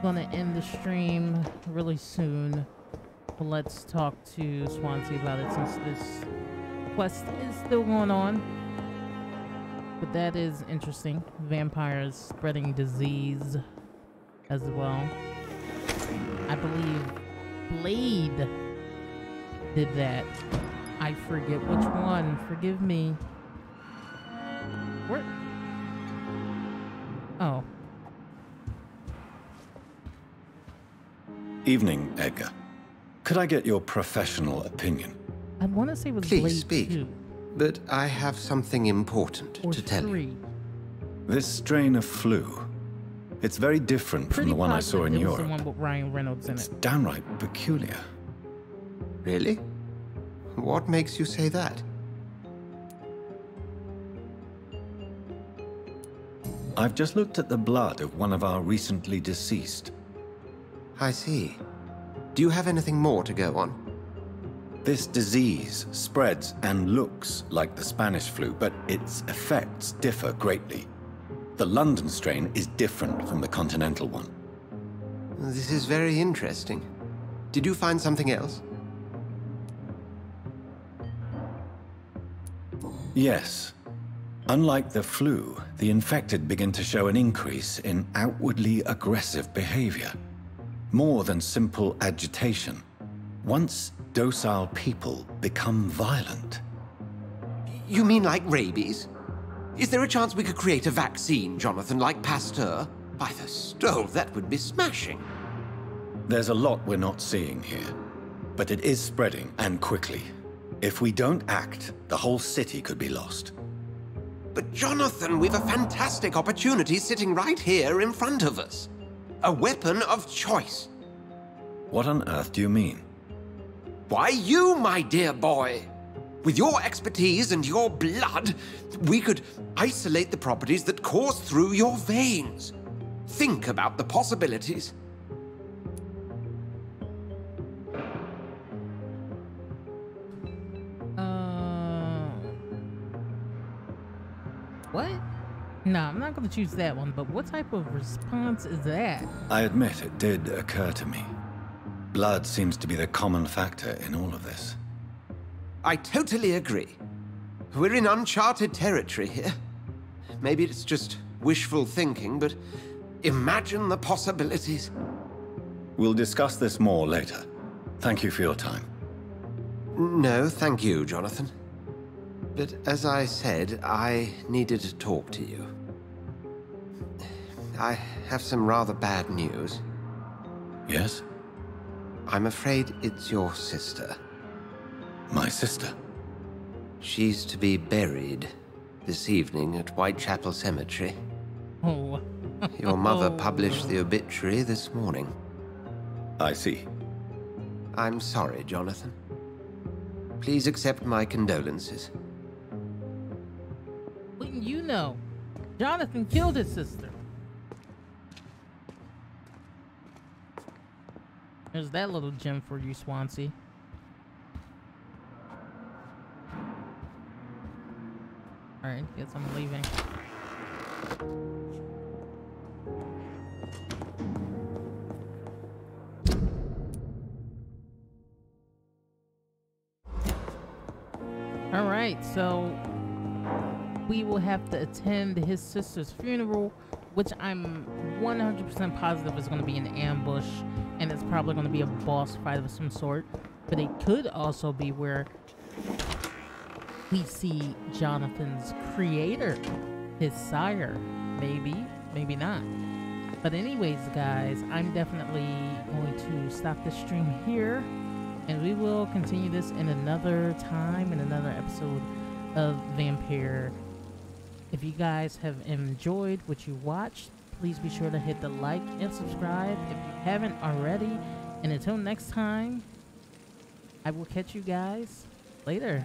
Gonna end the stream really soon. But let's talk to Swansea about it since this quest is still going on. But that is interesting. Vampires spreading disease as well. I believe Blade did that. I forget which one. Forgive me. Where? Oh. Evening, Edgar. Could I get your professional opinion? I want to say it was Please Blade speak. 2 But I have something important or to tell 3. you. This strain of flu, it's very different from the one I saw in It was Europe. the one with Ryan Reynolds in It's it. downright peculiar. Really? What makes you say that? I've just looked at the blood of one of our recently deceased. I see. Do you have anything more to go on? This disease spreads and looks like the Spanish flu, but its effects differ greatly. The London strain is different from the continental one. This is very interesting. Did you find something else? Yes. Unlike the flu, the infected begin to show an increase in outwardly aggressive behavior. More than simple agitation. Once docile people become violent. You mean like rabies? Is there a chance we could create a vaccine, Jonathan, like Pasteur? By the stove, that would be smashing. There's a lot we're not seeing here, but it is spreading, and quickly. If we don't act, the whole city could be lost. But Jonathan, we've a fantastic opportunity sitting right here in front of us. A weapon of choice. What on earth do you mean? Why, you, my dear boy. With your expertise and your blood, we could isolate the properties that course through your veins. Think about the possibilities. What? No, I'm not going to choose that one, but what type of response is that? I admit it did occur to me. Blood seems to be the common factor in all of this. I totally agree. We're in uncharted territory here. Maybe it's just wishful thinking, but imagine the possibilities. We'll discuss this more later. Thank you for your time. No, thank you, Jonathan. But as I said, I needed to talk to you. I have some rather bad news. Yes? I'm afraid it's your sister. My sister? She's to be buried this evening at Whitechapel Cemetery. Oh. Your mother published the obituary this morning. I see. I'm sorry, Jonathan. Please accept my condolences. Wouldn't you know? Jonathan killed his sister. There's that little gem for you, Swansea. Alright, guess I'm leaving. Alright, so we will have to attend his sister's funeral, which I'm 100% positive is going to be an ambush, and it's probably going to be a boss fight of some sort. But it could also be where we see Jonathan's creator, his sire. Maybe, maybe not. But anyways, guys, I'm definitely going to stop the stream here, and we will continue this in another time, in another episode of Vampyr. If you guys have enjoyed what you watched, please be sure to hit the like and subscribe if you haven't already. And until next time, I will catch you guys later.